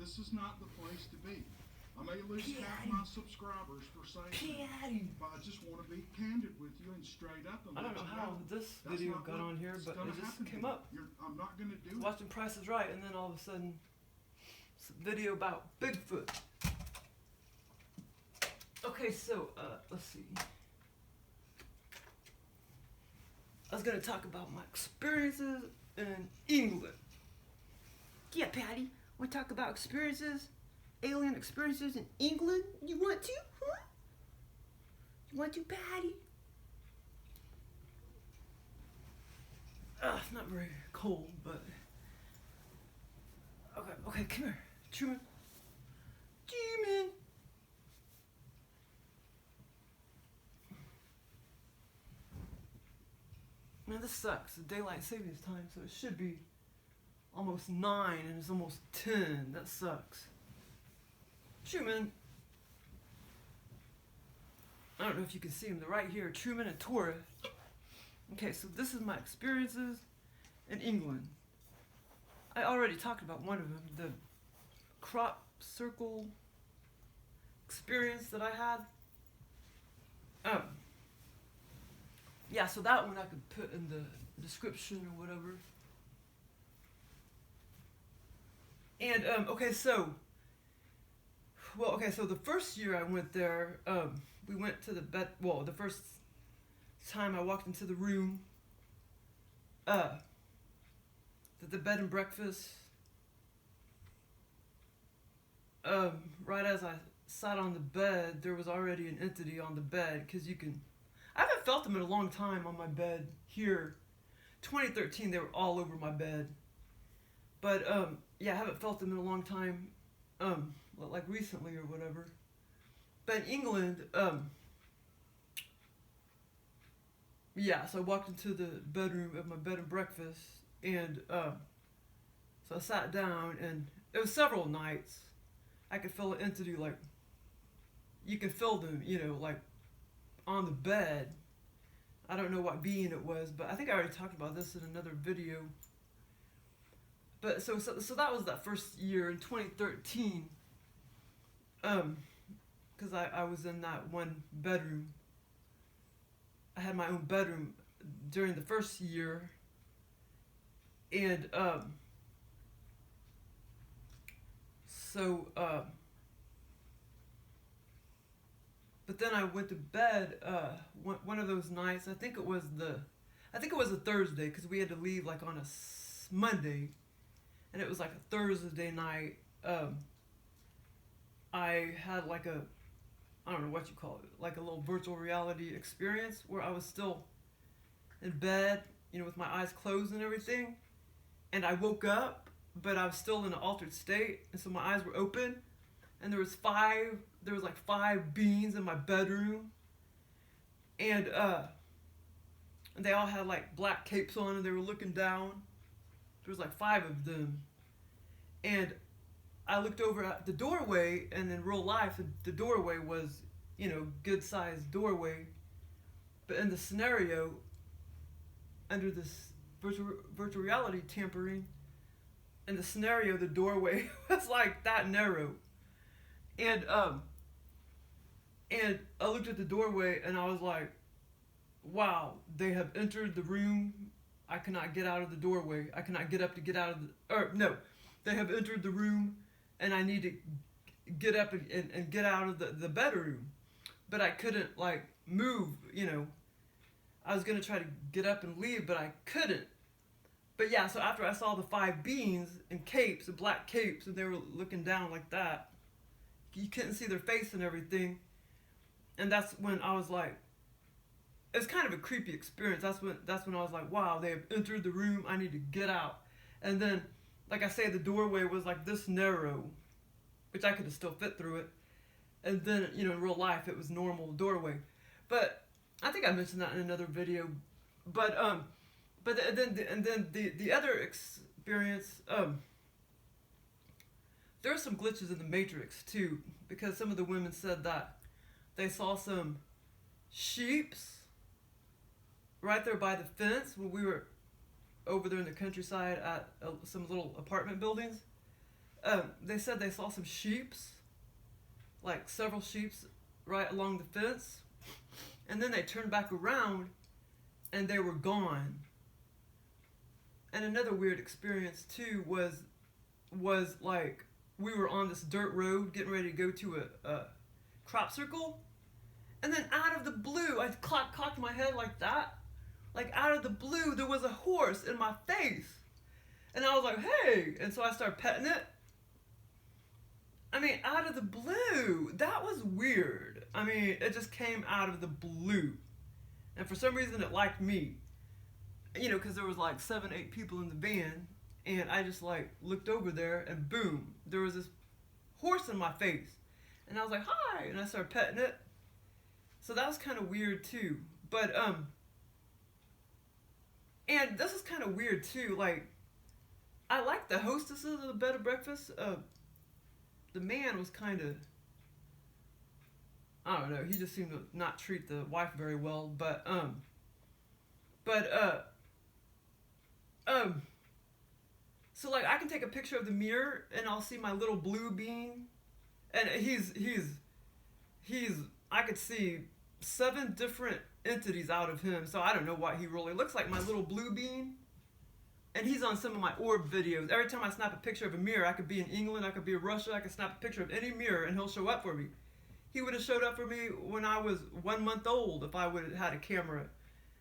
this is not the place to be. I may lose half my subscribers for saying that, but I just want to be candid with you and straight up. And I don't know how this video got on here, but it just came up. I'm not going to do it. Watching Price is Right, and then all of a sudden, it's a video about Bigfoot. Okay, so, let's see. I was going to talk about my experiences in England. Yeah, Patty, want to talk about experiences? Alien experiences in England? You want to? Huh? You want to, Patty? It's not very cold, but... Okay, come here. Truman. Man, this sucks. The daylight savings time, so it should be almost 9 and it's almost 10. That sucks. Truman. I don't know if you can see them. They're right here. Truman and Tora. Okay, so this is my experiences in England. I already talked about one of them. The crop circle experience that I had. Yeah, so that one I could put in the description or whatever. And, so the first year I went there, we went to the bed, the first time I walked into the room, the bed and breakfast, right as I sat on the bed, there was already an entity on the bed, because I haven't felt them in a long time on my bed here. 2013, they were all over my bed. But, I haven't felt them in a long time, like recently or whatever. But in England, so I walked into the bedroom of my bed and breakfast, and, so I sat down, and it was several nights. I could feel an entity, like, you can feel them, like, on the bed. I don't know what being it was, but I think I already talked about this in another video. But so that was that first year in 2013. Because I was in that one bedroom. I had my own bedroom during the first year. And but then I went to bed one of those nights. I think it was a Thursday, because we had to leave like on a Monday, and it was like a Thursday night. I had like I don't know what you call it, like a little virtual reality experience where I was still in bed, with my eyes closed and everything, and I woke up, but I was still in an altered state, and so my eyes were open, and there was like 5 beings in my bedroom, and they all had like black capes on, and they were looking down. There was like 5 of them, and I looked over at the doorway, and in real life, the doorway was, good sized doorway, but in the scenario, under this virtual reality tampering, in the scenario, the doorway was like that narrow. And I looked at the doorway, and I was like, wow, they have entered the room. I cannot get out of the doorway. I cannot get up to get out of they have entered the room, and I need to get up and get out of the bedroom. But I couldn't, like, move, I was going to try to get up and leave, but I couldn't. But yeah, so after I saw the 5 beings in capes, in black capes, and they were looking down like that, you couldn't see their face and everything. And that's when I was like, it's kind of a creepy experience. That's when I was like, wow, they have entered the room. I need to get out. And then, like I say, the doorway was like this narrow, which I could have still fit through it. And then, in real life, it was normal doorway. But I think I mentioned that in another video. But then the other experience, there were some glitches in the Matrix too, because some of the women said that they saw some sheeps right there by the fence when we were over there in the countryside at some little apartment buildings. they said they saw some sheeps, like several sheeps, right along the fence, and then they turned back around, and they were gone. And another weird experience too was like we were on this dirt road getting ready to go to a crop circle, and then out of the blue, I cocked my head like that. Like out of the blue, there was a horse in my face. And I was like, hey! And so I started petting it. I mean, out of the blue. That was weird. I mean, it just came out of the blue. And for some reason, it liked me. You know, because there was like 7, 8 people in the van. And I just like looked over there and boom, there was this horse in my face. And I was like, hi! And I started petting it. So that was kind of weird too. But, and this is kind of weird too. Like, I like the hostesses of the bed and breakfast. The man was kind of, I don't know, he just seemed to not treat the wife very well. So like I can take a picture of the mirror and I'll see my little blue bean, and he's I could see 7 different entities out of him. So I don't know what he really looks like, my little blue bean. And he's on some of my orb videos. Every time I snap a picture of a mirror, I could be in England, I could be in Russia, I could snap a picture of any mirror and he'll show up for me. He would have showed up for me when I was 1 month old if I would have had a camera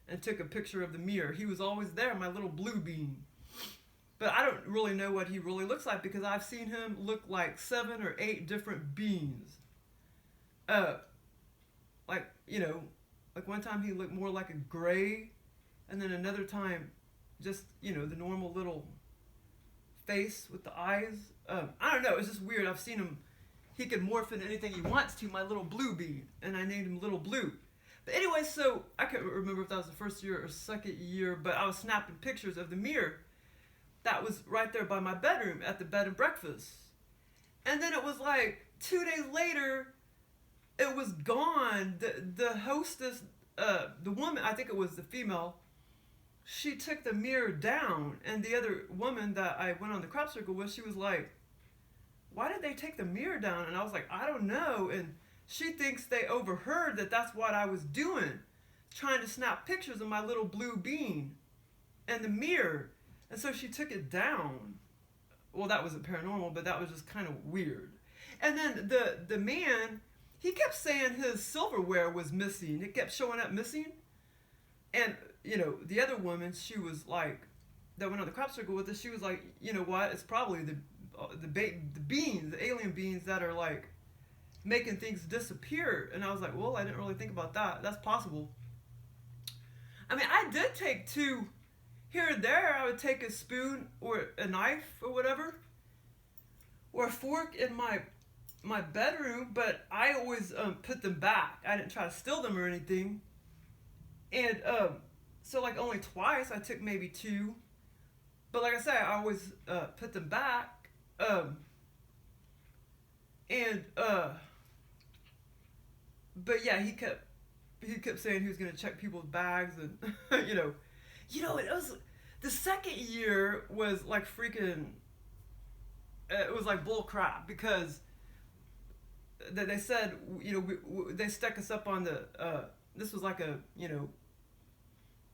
and took a picture of the mirror. He was always there, my little blue bean. But I don't really know what he really looks like because I've seen him look like 7 or 8 different beans. Like, you know, like one time he looked more like a gray, and then another time just, you know, the normal little face with the eyes. I don't know, it's just weird. I've seen him, he could morph into anything he wants to, my little blue bean, and I named him Little Blue. But anyway, so I can't remember if that was the first year or second year, but I was snapping pictures of the mirror that was right there by my bedroom at the bed and breakfast. And then it was like 2 days later, it was gone. The hostess, the woman, I think it was the female, she took the mirror down, and the other woman that I went on the crop circle with, she was like, why did they take the mirror down? And I was like, I don't know. And she thinks they overheard that that's what I was doing, trying to snap pictures of my little blue bean and the mirror. And so she took it down. Well, that wasn't paranormal, but that was just kind of weird. And then the man, he kept saying his silverware was missing. It kept showing up missing. And, you know, the other woman, she was like, that went on the crop circle with us, she was like, you know what, it's probably the beans, the alien beans that are like making things disappear. And I was like, well, I didn't really think about that. That's possible. I mean, I did take 2 here and there. I would take a spoon or a knife or whatever, or a fork in my bedroom, but I always put them back. I didn't try to steal them or anything. And so like only twice I took maybe 2, but like I said, I always put them back. But yeah, he kept saying he was gonna check people's bags, and you know, it was the second year was like freaking. It was like bull crap because they said, you know, they stuck us up on the. This was like a, you know,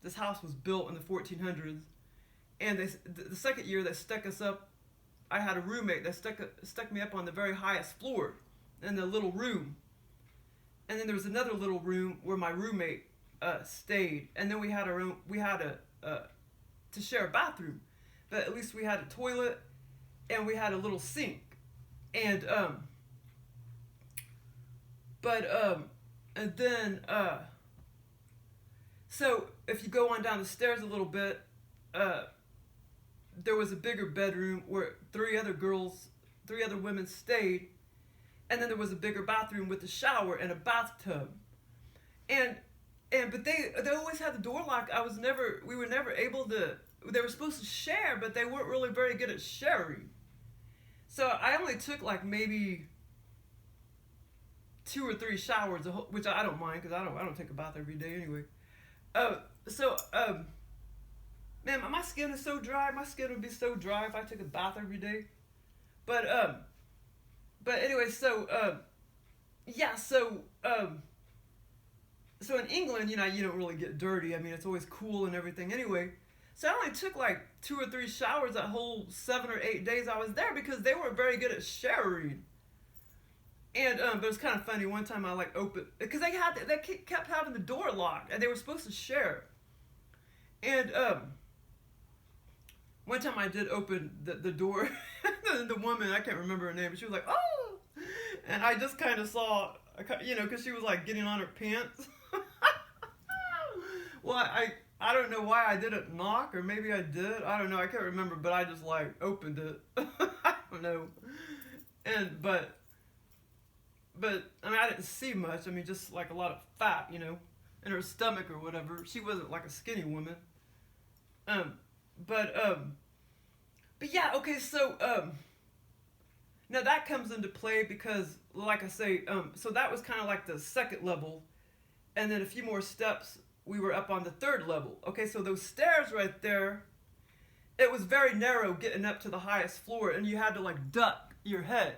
this house was built in the 1400s, and the second year they stuck us up. I had a roommate that stuck me up on the very highest floor in the little room, and then there was another little room where my roommate stayed, and then we had to share a bathroom, but at least we had a toilet and we had a little sink, and then so if you go on down the stairs a little bit, there was a bigger bedroom where 3 other women stayed, and then there was a bigger bathroom with a shower and a bathtub, but they always had the door locked. We were never able to. They were supposed to share, but they weren't really very good at sharing. So I only took like maybe 2 or 3 showers, which I don't mind because I don't take a bath every day anyway. Man, my skin is so dry. My skin would be so dry if I took a bath every day. But anyway, so yeah, so in England, you know, you don't really get dirty. I mean, it's always cool and everything anyway. So I only took like 2 or 3 showers that whole 7 or 8 days I was there because they were very good at showering. And but it was kind of funny. One time I like opened because they kept having the door locked and they were supposed to share. And one time I did open the door, the woman, I can't remember her name, but she was like, "Oh," and I just kind of saw, you know, because she was like getting on her pants. Well, I don't know why I didn't knock, or maybe I did. I don't know. I can't remember, but I just like opened it. I don't know. And but I mean, I didn't see much. I mean, just like a lot of fat, you know, in her stomach or whatever. She wasn't like a skinny woman. But yeah. Okay. So now that comes into play because, like I say, so that was kind of like the second level, and then a few more steps. We were up on the third level. Okay, so those stairs right there, it was very narrow getting up to the highest floor, and you had to like duck your head.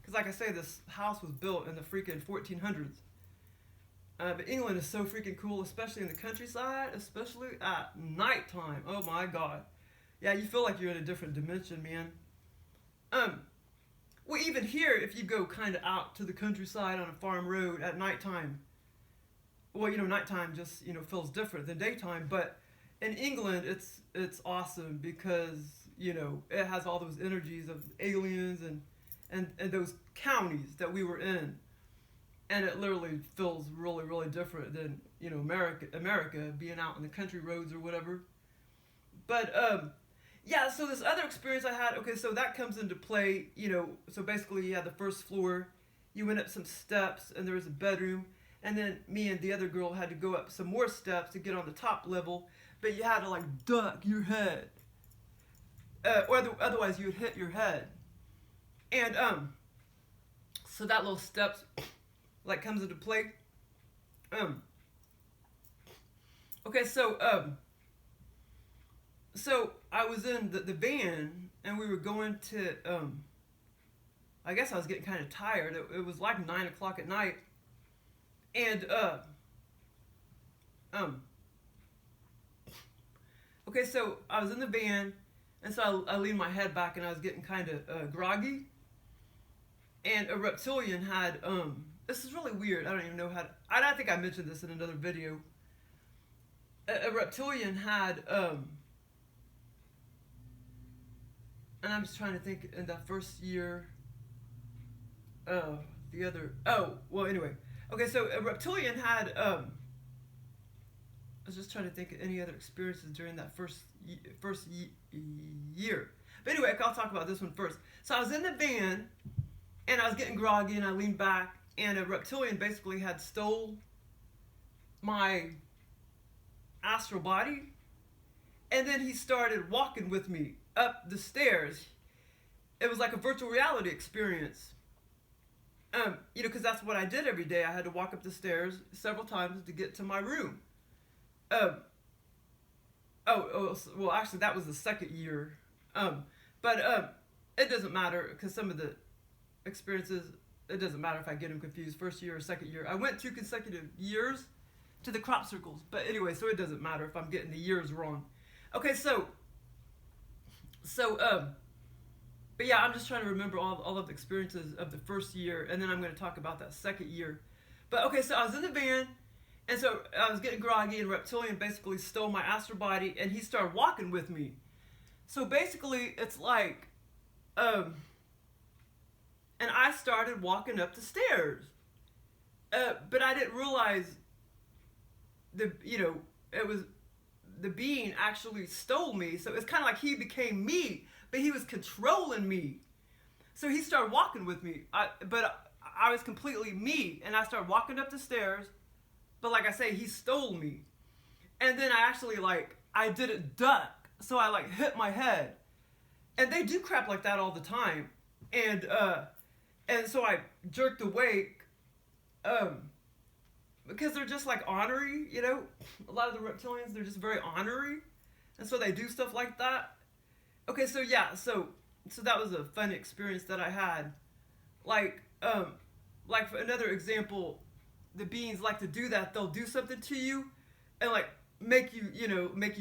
Because like I say, this house was built in the freaking 1400s. But England is so freaking cool, especially in the countryside, especially at nighttime. Oh my God. Yeah, you feel like you're in a different dimension, man. Well, even here, if you go kind of out to the countryside on a farm road at nighttime, well, you know, nighttime just, you know, feels different than daytime. But in England, it's awesome because, you know, it has all those energies of aliens and those counties that we were in. And it literally feels really, really different than, you know, America being out in the country roads or whatever. But, yeah, so this other experience I had, okay, so that comes into play, you know, so basically you had the first floor, you went up some steps, and there was a bedroom. And then me and the other girl had to go up some more steps to get on the top level, but you had to like duck your head, or otherwise you would hit your head. And so that little steps like comes into play. Okay, so I was in the van and we were going to I guess I was getting kind of tired. It was like 9 o'clock at night. And, okay, so I was in the van, and so I leaned my head back, and I was getting kind of, groggy, and a reptilian had, this is really weird, I don't even know how to, I think I mentioned this in another video, a reptilian had, and I'm just trying to think, in that first year, anyway. Okay, so a reptilian had, I was just trying to think of any other experiences during that first year. But anyway, I'll talk about this one first. So I was in the van, and I was getting groggy, and I leaned back, and a reptilian basically had stole my astral body, and then he started walking with me up the stairs. It was like a virtual reality experience. You know, because that's what I did every day. I had to walk up the stairs several times to get to my room. Well, actually, that was the second year. But it doesn't matter because some of the experiences, it doesn't matter if I get them confused, first year or second year. I went 2 consecutive years to the crop circles. But anyway, so it doesn't matter if I'm getting the years wrong. Okay, but yeah, I'm just trying to remember all of the experiences of the first year, and then I'm going to talk about that second year. But okay, so I was in the van, and so I was getting groggy, and reptilian basically stole my astral body, and he started walking with me. So basically, it's like, and I started walking up the stairs, but I didn't realize it was the being actually stole me. So it's kind of like he became me. But he was controlling me. So he started walking with me. But I was completely me. And I started walking up the stairs. But like I say, he stole me. And then I actually, I didn't duck. So I, hit my head. And they do crap like that all the time. And so I jerked awake. Because they're just, ornery, you know? A lot of the reptilians, they're just very ornery. And so they do stuff like that. Okay, so yeah, so so that was a fun experience that I had. Like for another example, the beings like to do that. They'll do something to you, and like make you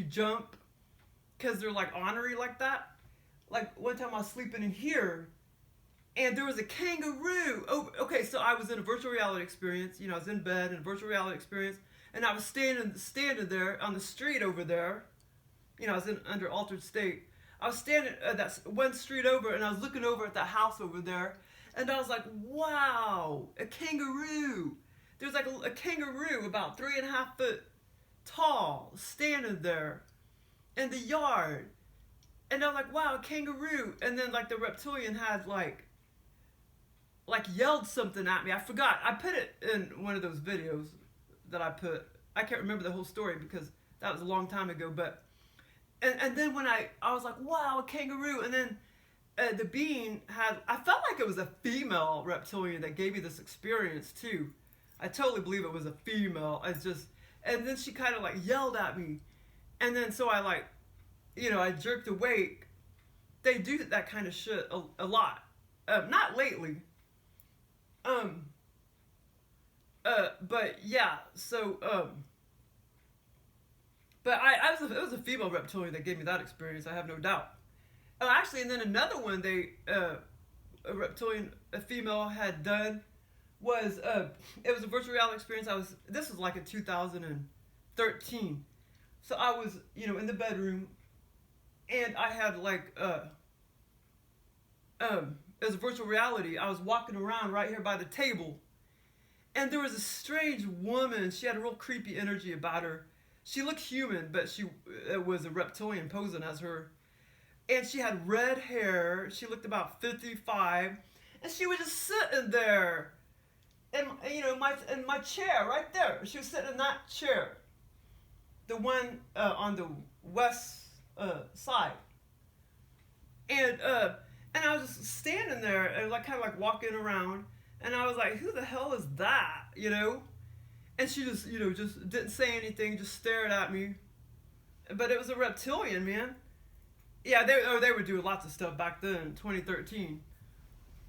jump, because they're like ornery like that. Like one time I was sleeping in here, and there was a kangaroo. Oh, okay, so I was in a virtual reality experience. I was in bed in a virtual reality experience, and I was standing there on the street over there. I was in under altered state. I was standing at that one street over, and I was looking over at that house over there, and I was like, wow, a kangaroo. There's like a kangaroo about 3.5 foot tall standing there in the yard. And I was like, wow, a kangaroo. And then like the reptilian had like yelled something at me. I forgot. I put it in one of those videos that I put. I can't remember the whole story because that was a long time ago. But and then when I was like, wow, a kangaroo. And then the being had, I felt like it was a female reptilian that gave me this experience too. I totally believe it was a female. And then she kind of like yelled at me. And then so I like, I jerked awake. They do that kind of shit a lot. Not lately. But yeah, so, but it was a female reptilian that gave me that experience, I have no doubt. Actually, and then another one a female had done was, it was a virtual reality experience. This was like in 2013. So I was, in the bedroom, and I had like, it was a virtual reality. I was walking around right here by the table, and there was a strange woman. She had a real creepy energy about her. She looked human, but she was a reptilian posing as her. And she had red hair. She looked about 55, and she was just sitting there, in my chair right there. She was sitting in that chair, the one on the west side, and I was just standing there and like kind of like walking around, and I was like, who the hell is that? And she just just didn't say anything, just stared at me. But it was a reptilian, man. Yeah, they were doing lots of stuff back then, 2013.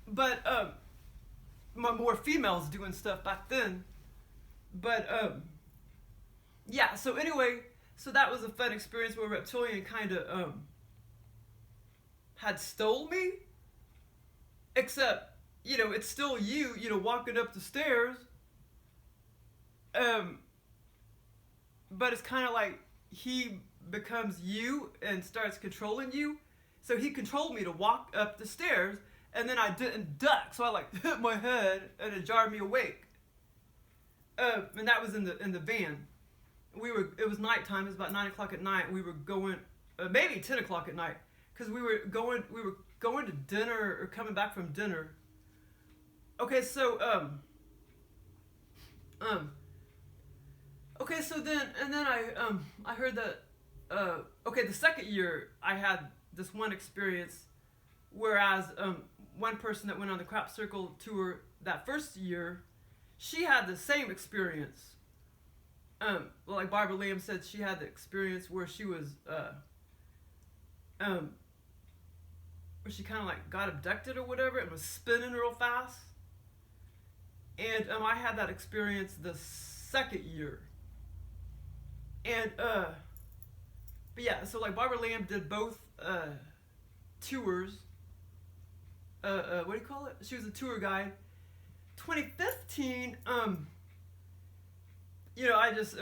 But more females doing stuff back then. But yeah. So anyway, so that was a fun experience where a reptilian kind of had stole me. Except, it's still you, walking up the stairs. But it's kind of like he becomes you and starts controlling you. So he controlled me to walk up the stairs, and then I didn't duck, so I like hit my head and it jarred me awake. And that was in the van. It was nighttime. It was about 9 o'clock at night. We were going, maybe 10 o'clock at night, because we were going to dinner or coming back from dinner. Okay, so okay, so then I heard that okay, the second year I had this one experience, whereas one person that went on the crop circle tour that first year, she had the same experience. Like Barbara Lamb said, she had the experience where she was where she kind of like got abducted or whatever and was spinning real fast. And I had that experience the second year. And but yeah, so like Barbara Lamb did both tours. What do you call it? She was a tour guide. 2015, I just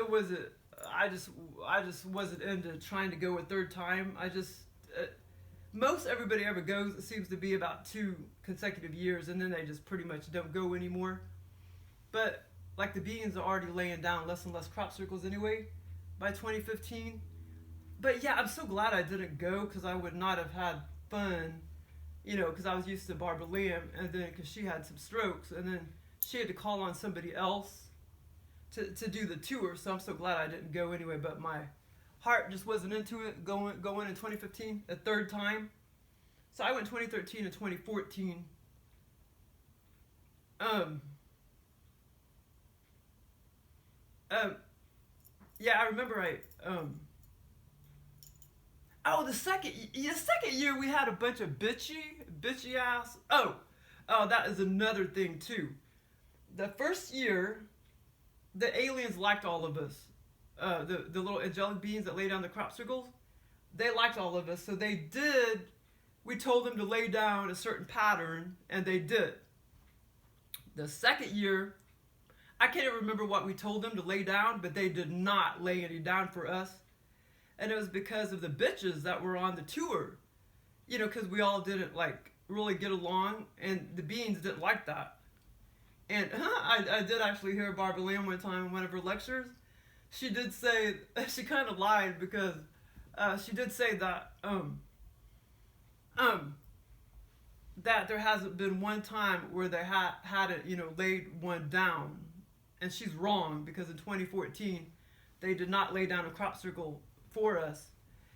wasn't into trying to go a third time. Most everybody ever goes, it seems to be about 2 consecutive years, and then they just pretty much don't go anymore. But like the beings are already laying down less and less crop circles anyway by 2015. But yeah, I'm so glad I didn't go, because I would not have had fun, because I was used to Barbara Lamb, and then because she had some strokes, and then she had to call on somebody else to do the tour. So I'm so glad I didn't go anyway. But my heart just wasn't into it going in 2015 a third time. So I went 2013 and 2014. Yeah, I remember Oh, the second year we had a bunch of bitchy ass. Oh, that is another thing too. The first year, the aliens liked all of us. The little angelic beings that lay down the crop circles, they liked all of us. So they did. We told them to lay down a certain pattern, and they did. The second year, I can't even remember what we told them to lay down, but they did not lay any down for us. And it was because of the bitches that were on the tour. You know, because we all didn't, like, really get along, and the beings didn't like that. And I did actually hear Barbara Lamb one time in one of her lectures. She did say, she kind of lied, because she did say that, that there hasn't been one time where they hadn't, you know, laid one down. And she's wrong, because in 2014, they did not lay down a crop circle for us,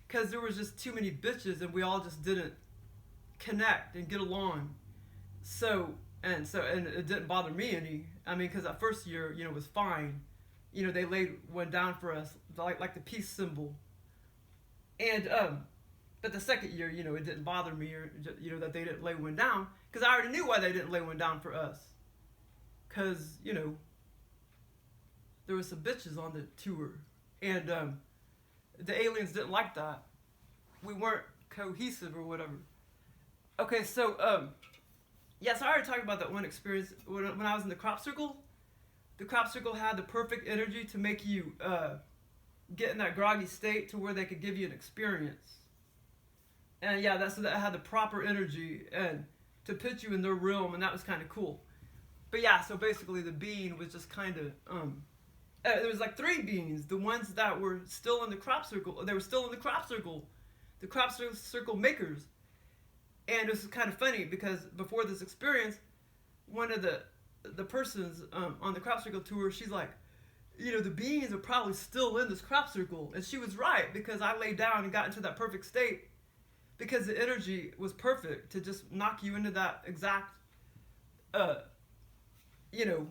because there was just too many bitches, and we all just didn't connect and get along. And it didn't bother me any. I mean, because that first year, you know, was fine. You know, they laid one down for us, like the peace symbol. And but the second year, you know, it didn't bother me, or you know, that they didn't lay one down, because I already knew why they didn't lay one down for us. Because, you know, there was some bitches on the tour, and the aliens didn't like that. We weren't cohesive or whatever. Okay, so yes, I already talked about that one experience when I was in the crop circle. The crop circle had the perfect energy to make you get in that groggy state to where they could give you an experience. And yeah, that had the proper energy and to put you in their realm, and that was kind of cool. But yeah, so basically the being was just kind of there was like 3 beings. The ones that were still in the crop circle, they were still in the crop circle makers. And it was kind of funny, because before this experience, one of the persons on the crop circle tour, she's like, you know, the beings are probably still in this crop circle. And she was right, because I laid down and got into that perfect state, because the energy was perfect to just knock you into that exact, you know,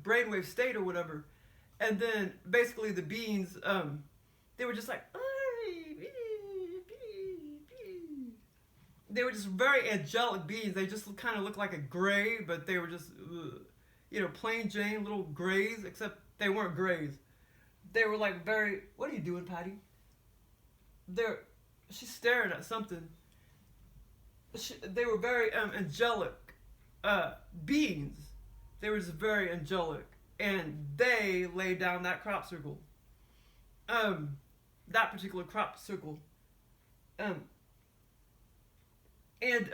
brainwave state or whatever. And then basically the beings, they were just like, they were just very angelic beings. They just kind of looked like a gray, but they were just, you know, plain Jane little grays, except they weren't grays. They were like very, what are you doing, Patty? She's staring at something. They were very angelic beings. They were just very angelic. And they laid down that crop circle. That particular crop circle. And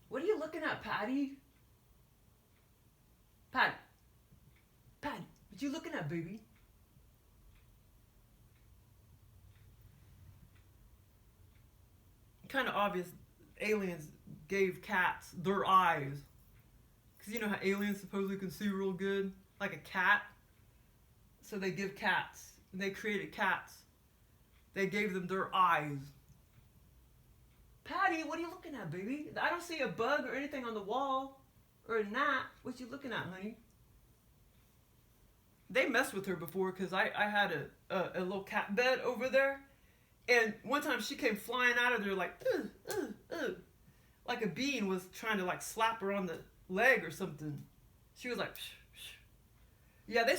what are you looking at, Patty? Patty, what you looking at, baby? Kind of obvious. Aliens gave cats their eyes, because you know how aliens supposedly can see real good, like a cat. So they give cats, and they created cats. They gave them their eyes. Patty, what are you looking at, baby? I don't see a bug or anything on the wall, or a gnat. What you looking at, honey? They messed with her before, because I had a little cat bed over there, and one time she came flying out of there like, like a being was trying to like slap her on the leg or something. She was like, psh, psh. Yeah, they'll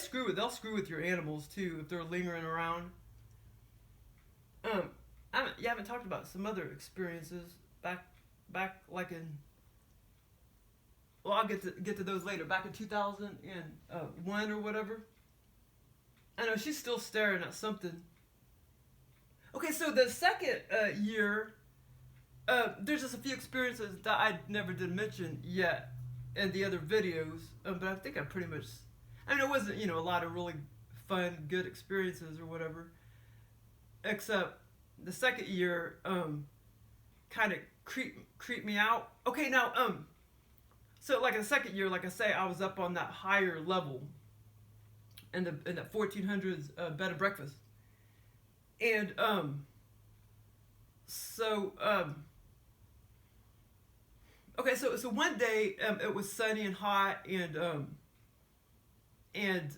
screw with your animals too if they're lingering around. You haven't talked about some other experiences back like in. Well, I'll get to those later. Back in 2001 or whatever. I know she's still staring at something. Okay, so the second year, there's just a few experiences that I never did mention yet in the other videos, but I think I pretty much. I mean, it wasn't, you know, a lot of really fun, good experiences or whatever, except the second year kind of creeped me out. Okay, now so like the second year, like I say, I was up on that higher level in that 1400s bed and breakfast, and okay, so one day it was sunny and hot, and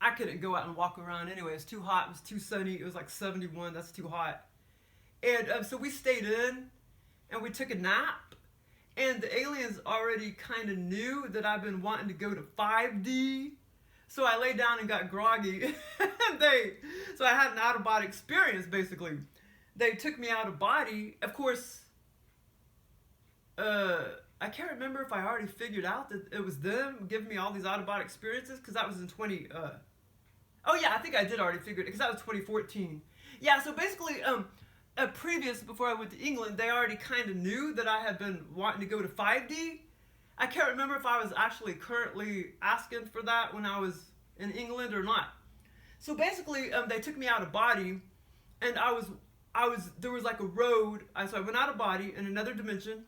I couldn't go out and walk around anyway. It was too hot. It was too sunny. It was like 71. That's too hot. And so we stayed in and we took a nap. And the aliens already kind of knew that I've been wanting to go to 5D. So I lay down and got groggy. So I had an out-of-body experience, basically. They took me out of body. Of course, I can't remember if I already figured out that it was them giving me all these out-of-body experiences, because that was in oh yeah, I think I did already figure it, because that was 2014. Yeah, so basically, before I went to England, they already kind of knew that I had been wanting to go to 5D. I can't remember if I was actually currently asking for that when I was in England or not. So basically, they took me out of body, and there was like a road. So I went out of body in another dimension,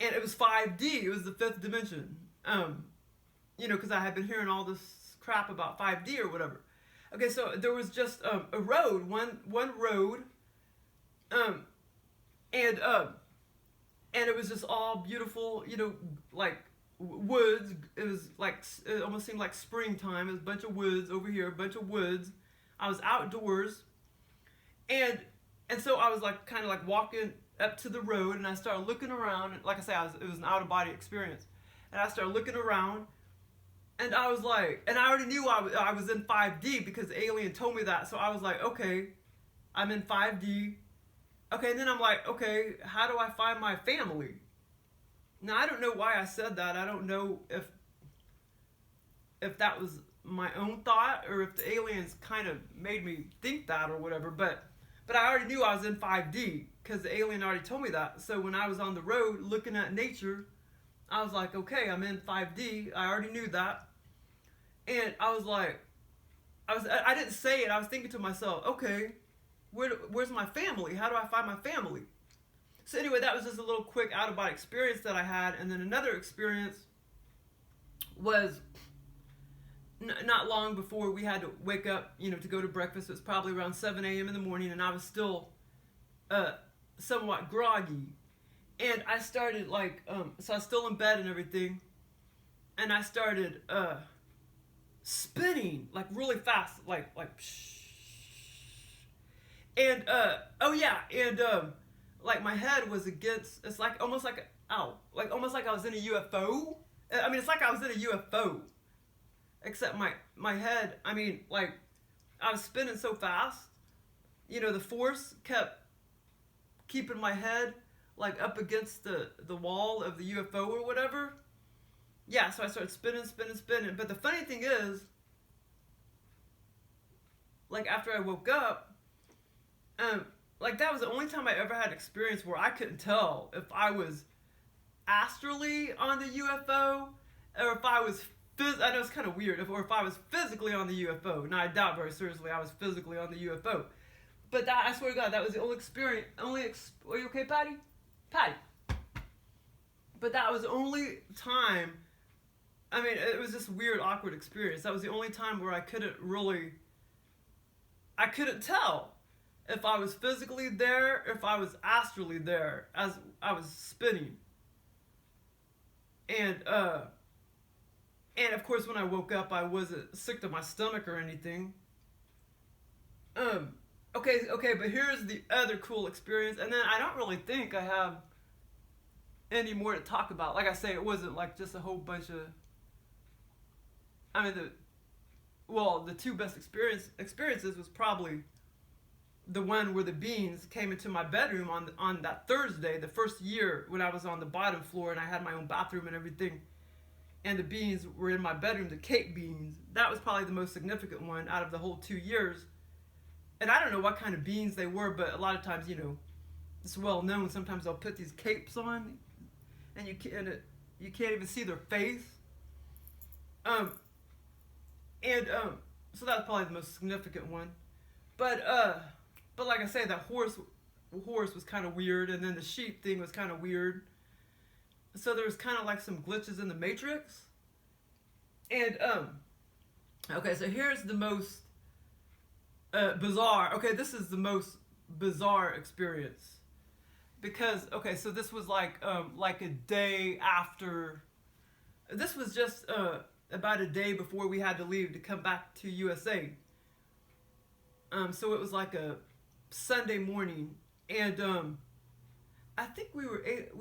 and it was 5D. It was the fifth dimension. Because I had been hearing all this crap about 5D or whatever. Okay, so there was just a road, one road, and it was just all beautiful, like woods. It was like, it almost seemed like springtime. It was a bunch of woods over here, a bunch of woods. I was outdoors, and so I was like kind of like walking up to the road, and I started looking around. And like I say, it was an out of body experience, and I started looking around, and I was like, and I already knew I was in 5D because the alien told me that. So I was like, okay, I'm in 5D. Okay, and then I'm like, okay, how do I find my family? Now, I don't know why I said that. I don't know if that was my own thought or if the aliens kind of made me think that or whatever. But I already knew I was in 5D because the alien already told me that. So when I was on the road looking at nature, I was like, okay, I'm in 5D. I already knew that. And I was like, I didn't say it. I was thinking to myself, okay, where's my family? How do I find my family? So anyway, that was just a little quick out-of-body experience that I had. And then another experience was not long before we had to wake up, to go to breakfast. It was probably around 7 a.m. in the morning, and I was still somewhat groggy. And I started so I was still in bed and everything, and I started spinning like really fast, like and like my head was against. It's like almost like almost like I was in a UFO. I mean, it's like I was in a UFO, except my head. I mean, like I was spinning so fast, the force kept keeping my head like up against the wall of the UFO or whatever. Yeah, so I started spinning. But the funny thing is, like after I woke up, like that was the only time I ever had experience where I couldn't tell if I was astrally on the UFO or if I was I know it's kind of weird, or if I was physically on the UFO. Now I doubt very seriously I was physically on the UFO. But that, I swear to God, that was the only experience. Are you okay, Patty? Patty. But that was the only time. I mean, it was this weird, awkward experience. That was the only time where I couldn't tell if I was physically there, if I was astrally there as I was spinning. And of course, when I woke up, I wasn't sick to my stomach or anything. Okay, but here's the other cool experience, and then I don't really think I have any more to talk about. Like I say, it wasn't like just a whole bunch of. I mean, the two best experiences was probably the one where the beings came into my bedroom on that Thursday, the first year when I was on the bottom floor and I had my own bathroom and everything, and the beings were in my bedroom, the Cape beings. That was probably the most significant one out of the whole 2 years. And I don't know what kind of beings they were, but a lot of times, it's well known. Sometimes they'll put these capes on, and you can't even see their face. So that was probably the most significant one. But like I say, that horse was kind of weird, and then the sheep thing was kind of weird. So there was kind of like some glitches in the Matrix. And okay, so here's the most bizarre. Okay, this is the most bizarre experience, because so this was like a day after this was just about a day before we had to leave to come back to USA. So it was like a Sunday morning, and I think we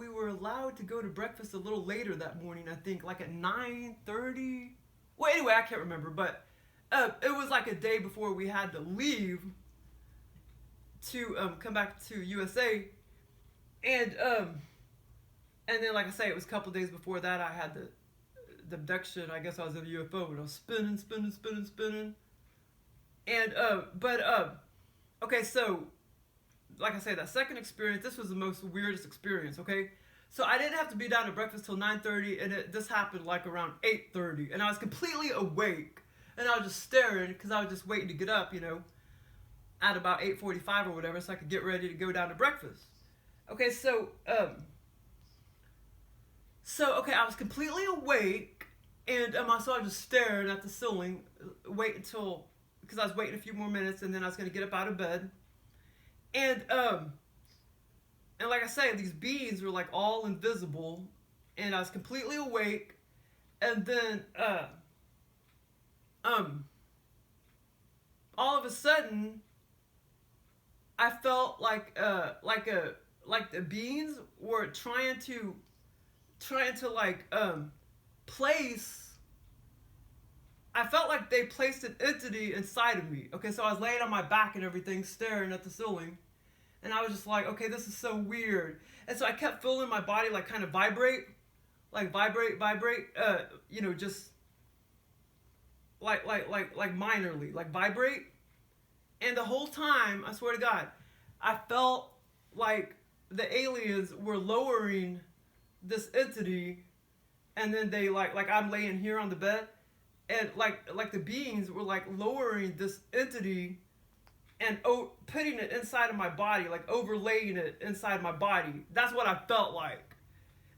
were allowed to go to breakfast a little later that morning. I think like at 9:30. Well, anyway, I can't remember, but it was like a day before we had to leave to come back to USA, and then like I say, it was a couple days before that I had the abduction. I guess I was in a UFO and I was spinning, and okay, so like I say, that second experience, this was the most weirdest experience. Okay, so I didn't have to be down to breakfast till 9:30, and this happened like around 8:30, and I was completely awake, and I was just staring because I was just waiting to get up, at about 8:45 or whatever, so I could get ready to go down to breakfast. Okay, so okay, I was completely awake, and so I was just staring at the ceiling, because I was waiting a few more minutes, and then I was going to get up out of bed, and like I say, these beings were like all invisible, and I was completely awake, and then all of a sudden, I felt like the beings were trying to like place. I felt like they placed an entity inside of me. Okay, so I was laying on my back and everything, staring at the ceiling, and I was just like, okay, this is so weird. And so I kept feeling my body like kind of vibrate, just like minorly, like vibrate. And the whole time, I swear to God, I felt like the aliens were lowering this entity, and then they like I'm laying here on the bed, and like the beings were like lowering this entity and putting it inside of my body, like overlaying it inside my body. That's what I felt like,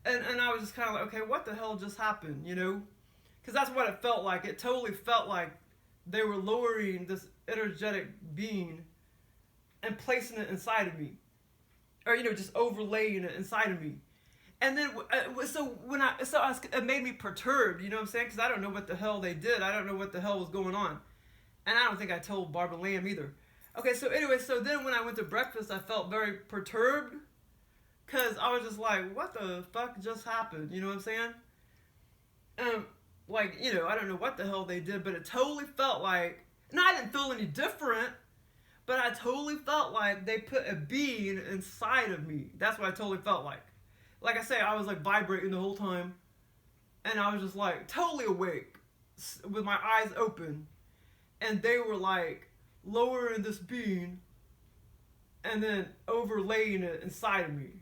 and I was just kind of like, okay, what the hell just happened, because that's what it felt like. It totally felt like they were lowering this energetic being and placing it inside of me, or just overlaying it inside of me. And then it made me perturbed, you know what I'm saying? Because I don't know what the hell they did. I don't know what the hell was going on, and I don't think I told Barbara Lamb either. Okay, so anyway, so then when I went to breakfast, I felt very perturbed, because I was just like, what the fuck just happened? You know what I'm saying? I don't know what the hell they did, but it totally felt like, and I didn't feel any different, but I totally felt like they put a being inside of me. That's what I totally felt like. Like I say, I was like vibrating the whole time, and I was just like totally awake with my eyes open, and they were like lowering this being and then overlaying it inside of me.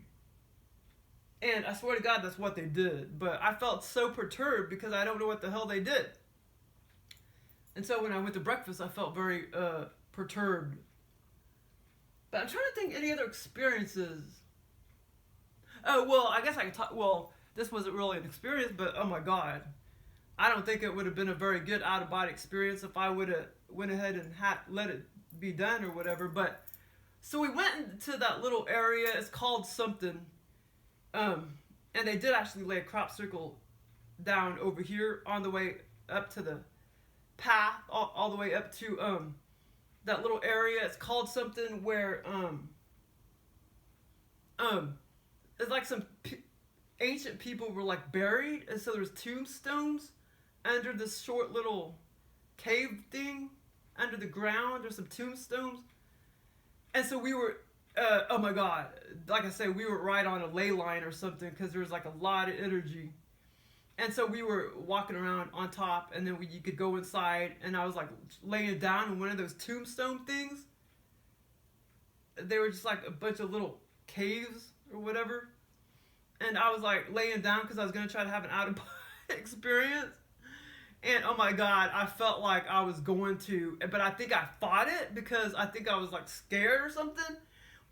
And I swear to God, that's what they did. But I felt so perturbed because I don't know what the hell they did. And so when I went to breakfast, I felt very perturbed. But I'm trying to think any other experiences. Oh, well, I guess I could talk. Well, this wasn't really an experience, but oh my God. I don't think it would have been a very good out-of-body experience if I would have went ahead and let it be done or whatever. But so we went into that little area. It's called something. And they did actually lay a crop circle down over here on the way up to the path, all the way up to that little area. It's called something where it's like some ancient people were like buried, and so there's tombstones under this short little cave thing under the ground. There's some tombstones, and so we were oh my God, like I said, we were right on a ley line or something, because there was like a lot of energy. And so we were walking around on top, and then you could go inside, and I was like laying down in one of those tombstone things. They were just like a bunch of little caves or whatever. And I was like laying down because I was going to try to have an out-of-body experience. And oh my God, I felt like I was going to, but I think I fought it because I think I was like scared or something.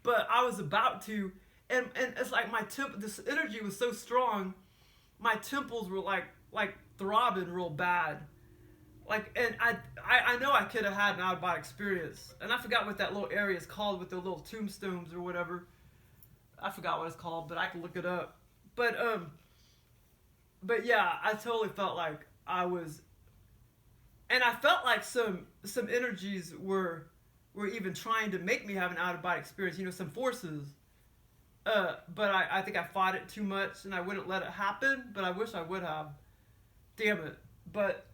But I was about to, and it's like this energy was so strong, my temples were like throbbing real bad. And I know I could have had an out-of-body experience. And I forgot what that little area is called with the little tombstones or whatever. I forgot what it's called, but I can look it up. But but yeah, I totally felt like I was, and I felt like some energies were even trying to make me have an out of body experience. You know, some forces. But I think I fought it too much, and I wouldn't let it happen. But I wish I would have. Damn it. But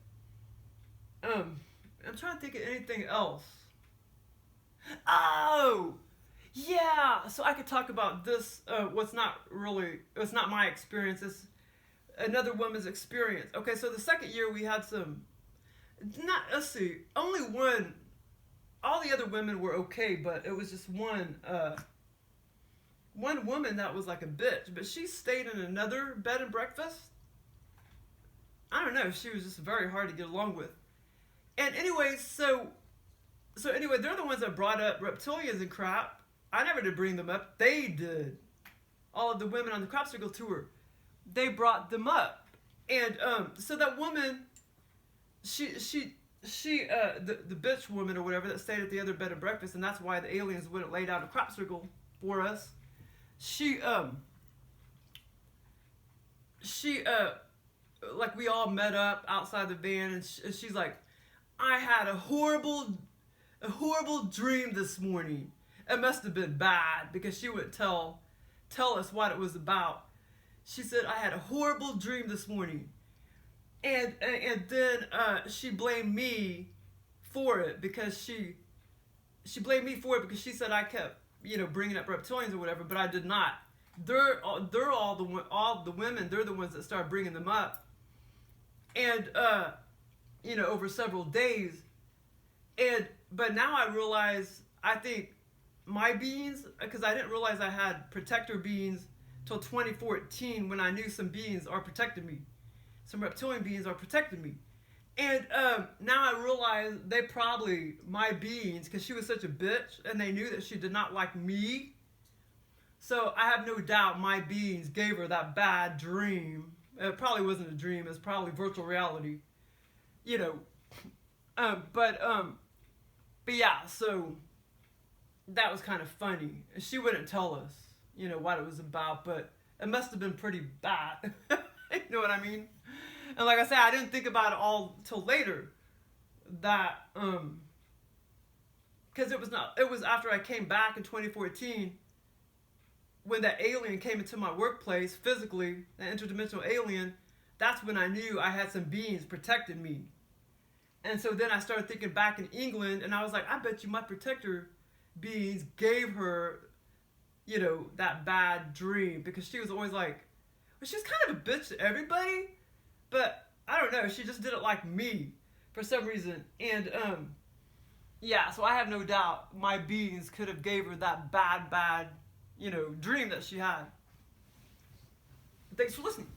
I'm trying to think of anything else. Oh, yeah. So I could talk about this. It's not my experience. It's another woman's experience. Okay, so the second year we had let's see, only one. All the other women were okay, but it was just one woman that was like a bitch. But she stayed in another bed and breakfast. I don't know. She was just very hard to get along with. And anyways, so anyway, they're the ones that brought up reptilians and crap. I never did bring them up. They did. All of the women on the crop circle tour, they brought them up. And so that woman, the bitch woman or whatever that stayed at the other bed and breakfast, and that's why the aliens wouldn't lay down a crop circle for us. She like we all met up outside the van, and she's like, I had a horrible dream this morning. It must have been bad, because she would tell us what it was about. She said, I had a horrible dream this morning. And then she blamed me for it, because she blamed me for it because she said I kept, bringing up reptilians or whatever, but I did not. They're all the women. They're the ones that started bringing them up, and over several days. But now I realize, I think my beings, because I didn't realize I had protector beings till 2014, when I knew some beings are protecting me. Some reptilian beings are protecting me. And now I realize they probably, my beings, because she was such a bitch, and they knew that she did not like me. So I have no doubt my beings gave her that bad dream. It probably wasn't a dream. It's probably virtual reality. But yeah, so that was kind of funny. She wouldn't tell us, what it was about, but it must have been pretty bad. You know what I mean? And like I said, I didn't think about it all till later. That, because it was after I came back in 2014, when that alien came into my workplace physically, that interdimensional alien. That's when I knew I had some beings protecting me. And so then I started thinking back in England, and I was like, I bet you my protector beings gave her, that bad dream, because she was always like, well, she was kind of a bitch to everybody, but I don't know, she just didn't like me for some reason. And yeah, so I have no doubt my beings could have gave her that bad, dream that she had. Thanks for listening.